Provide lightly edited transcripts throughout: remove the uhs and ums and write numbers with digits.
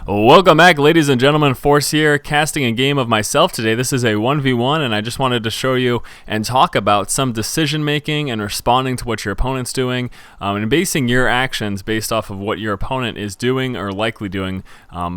Welcome back, ladies and gentlemen. Force here, casting a game of myself today. This is a 1v1, and I just wanted to show you and talk about some decision making and responding to what your opponent's doing, and basing your actions based off of what your opponent is doing or likely doing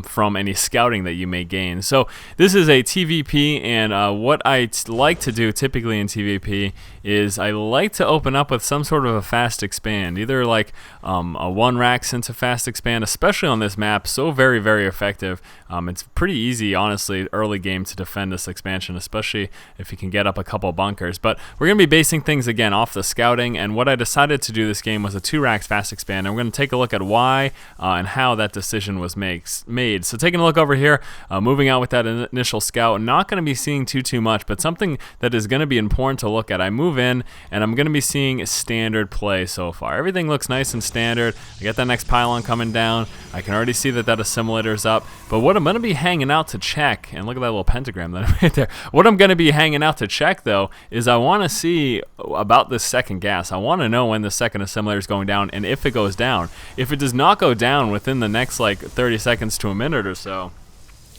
from any scouting that you may gain. So this is a TVP, and what I like to do typically in TVP is I like to open up with some sort of a fast expand, either like a 1 racks into fast expand, especially on this map. So very effective. It's pretty easy, honestly, early game to defend this expansion, especially if you can get up a couple bunkers. But we're going to be basing things again off the scouting, and what I decided to do this game was a 2 racks fast expand, and we're going to take a look at why and how that decision was made. So taking a look over here, moving out with that initial scout, not going to be seeing too much, but something that is going to be important to look at. I move in, and I'm going to be seeing standard play so far. Everything looks nice and standard. I get that next pylon coming down. I can already see that assimilator's up, but what I'm going to be hanging out to check, and look at that little pentagram that I made there. What I'm going to be hanging out to check, though, is I want to see about this second gas. I want to know when the second assimilator is going down, and if it goes down. If it does not go down within the next like 30 seconds to a minute or so,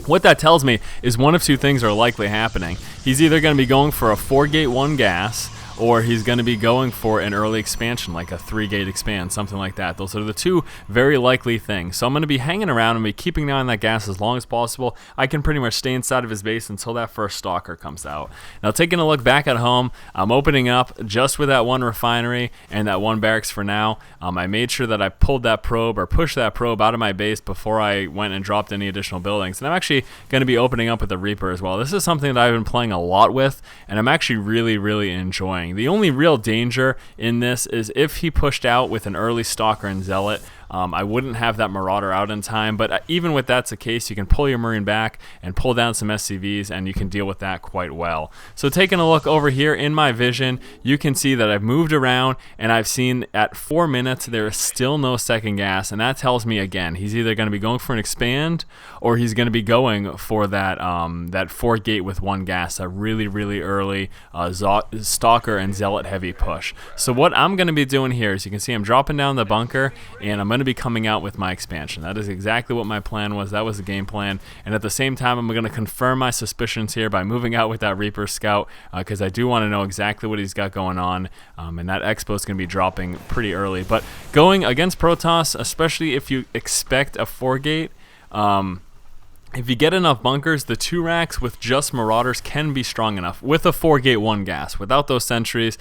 what that tells me is one of two things are likely happening. He's either going to be going for a 4-gate 1 gas, or he's going to be going for an early expansion, like a 3-gate expand, something like that. Those are the two very likely things. So I'm going to be hanging around and be keeping an eye on that gas as long as possible. I can pretty much stay inside of his base until that first stalker comes out. Now, taking a look back at home, I'm opening up just with that 1 refinery and that 1 barracks for now. I made sure that I pulled that probe or pushed that probe out of my base before I went and dropped any additional buildings. And I'm actually going to be opening up with the Reaper as well. This is something that I've been playing a lot with, and I'm actually really enjoying. The only real danger in this is if he pushed out with an early Stalker and Zealot. I wouldn't have that Marauder out in time, but even with that's the case, you can pull your Marine back and pull down some SCVs, and you can deal with that quite well. So taking a look over here in my vision, you can see that I've moved around, and I've seen at 4 minutes there is still no second gas, and that tells me again he's either going to be going for an expand, or he's going to be going for that 4-gate with 1 gas, a really early Stalker and Zealot heavy push. So what I'm going to be doing here is, you can see I'm dropping down the bunker, and I'm going to be coming out with my expansion. That is exactly what my plan was. That was the game plan. And at the same time, I'm going to confirm my suspicions here by moving out with that Reaper Scout, because I do want to know exactly what he's got going on. And that Expo is going to be dropping pretty early. But going against Protoss, especially if you expect a 4-gate, if you get enough bunkers, the 2 racks with just Marauders can be strong enough. With a 4-gate 1 gas, without those sentries,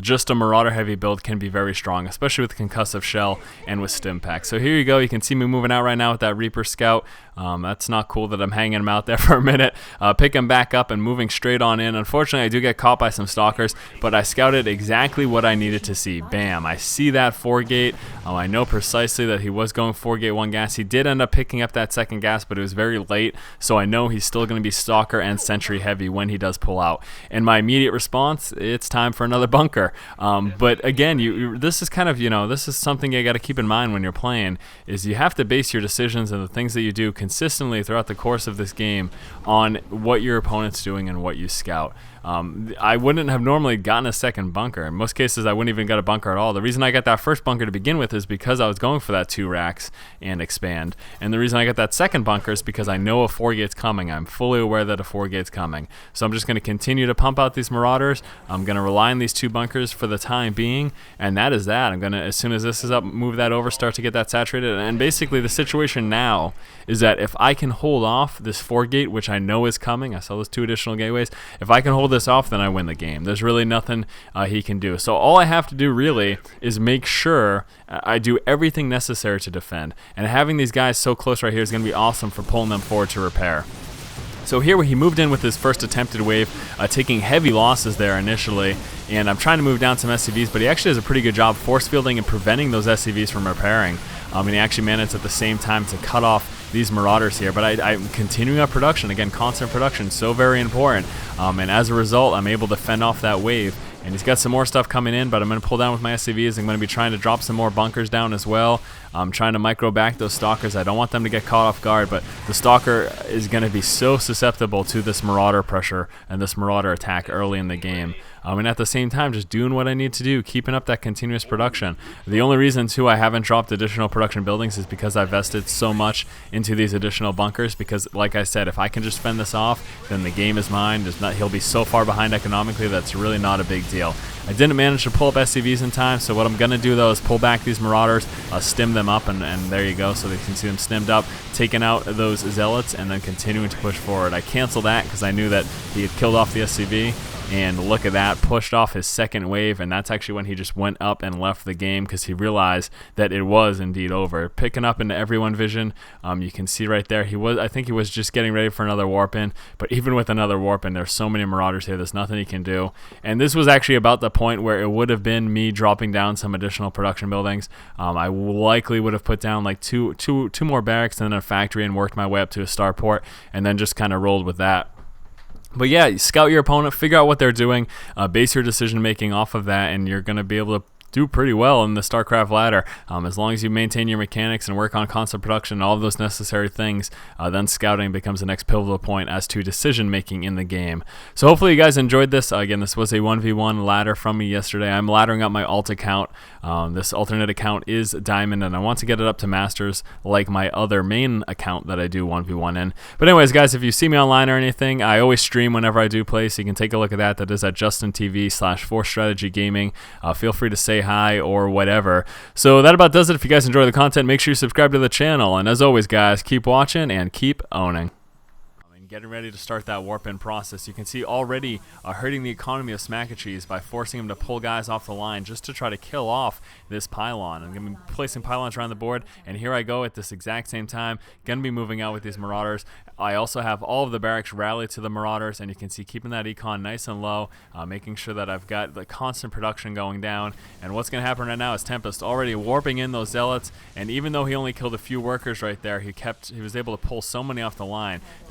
just a Marauder heavy build can be very strong, especially with concussive shell and with stim pack. So here you go. You can see me moving out right now with that Reaper Scout. That's not cool that I'm hanging him out there for a minute. Pick him back up and moving straight on in. Unfortunately, I do get caught by some Stalkers, but I scouted exactly what I needed to see. Bam! I see that 4-gate. I know precisely that he was going 4-gate 1 gas. He did end up picking up that second gas, but it was very late, so I know he's still going to be Stalker and Sentry heavy when he does pull out. And my immediate response, it's time for another bunker. But again, this is kind of, this is something you got to keep in mind when you're playing, is you have to base your decisions and the things that you do consistently throughout the course of this game on what your opponent's doing and what you scout. I wouldn't have normally gotten a second bunker. In most cases, I wouldn't even get a bunker at all. The reason I got that first bunker to begin with is because I was going for that 2 racks and expand. And the reason I got that second bunker is because I know a 4-gate's coming. I'm fully aware that a 4-gate's coming. So I'm just going to continue to pump out these Marauders. I'm going to rely on these 2 bunkers for the time being, and that is that. I'm going to, as soon as this is up, move that over, start to get that saturated. And basically the situation now is that if I can hold off this 4-gate, which I know is coming, I saw those 2 additional gateways, if I can hold this off, then I win the game. There's really nothing he can do. So all I have to do really is make sure I do everything necessary to defend. And having these guys so close right here is going to be awesome for pulling them forward to repair. So here he moved in with his first attempted wave, taking heavy losses there initially, and I'm trying to move down some SCVs, but he actually does a pretty good job force fielding and preventing those SCVs from repairing. And he actually managed at the same time to cut off these Marauders here, but I'm continuing up production. Again, constant production, so very important. And as a result, I'm able to fend off that wave. And he's got some more stuff coming in, but I'm going to pull down with my SCVs. I'm going to be trying to drop some more bunkers down as well. I'm trying to micro back those Stalkers. I don't want them to get caught off guard, but the Stalker is going to be so susceptible to this Marauder pressure and this Marauder attack early in the game. and at the same time just doing what I need to do, keeping up that continuous production. The only reason too I haven't dropped additional production buildings is because I vested so much into these additional bunkers, because like I said, if I can just fend this off, then the game is mine. He'll be so far behind economically that's really not a big deal. I didn't manage to pull up SCVs in time, so what I'm going to do though is pull back these Marauders, stim them up, and there you go, so they can see them stimmed up, taking out those Zealots, and then continuing to push forward. I canceled that because I knew that he had killed off the SCV. And look at that, pushed off his second wave, and that's actually when he just went up and left the game because he realized that it was indeed over. Picking up into everyone vision, you can see right there, I think he was just getting ready for another warp in, but even with another warp in, there's so many Marauders here, there's nothing he can do. And this was actually about the point where it would have been me dropping down some additional production buildings. I likely would have put down like two more barracks and then a factory and worked my way up to a starport, and then just kind of rolled with that. But yeah, scout your opponent, figure out what they're doing, base your decision making off of that, and you're going to be able to do pretty well in the StarCraft ladder. As long as you maintain your mechanics and work on constant production and all of those necessary things, then scouting becomes the next pivotal point as to decision making in the game. So hopefully you guys enjoyed this. Again, this was a 1v1 ladder from me yesterday. I'm laddering up my alt account. This alternate account is Diamond, and I want to get it up to Masters like my other main account that I do 1v1 in. But anyways, guys, if you see me online or anything, I always stream whenever I do play, so you can take a look at that. That is at JustinTV/4StrategyGaming. Feel free to say hi or whatever. So that about does it. If you guys enjoy the content, make sure you subscribe to the channel. And as always, guys, keep watching and keep owning. Getting ready to start that warp in process. You can see already hurting the economy of Smackacheese by forcing him to pull guys off the line just to try to kill off this pylon. I'm going to be placing pylons around the board, and here I go at this exact same time. Going to be moving out with these Marauders. I also have all of the barracks rally to the Marauders, and you can see keeping that econ nice and low, making sure that I've got the constant production going down. And what's going to happen right now is Tempest already warping in those Zealots, and even though he only killed a few workers right there, he was able to pull so many off the line.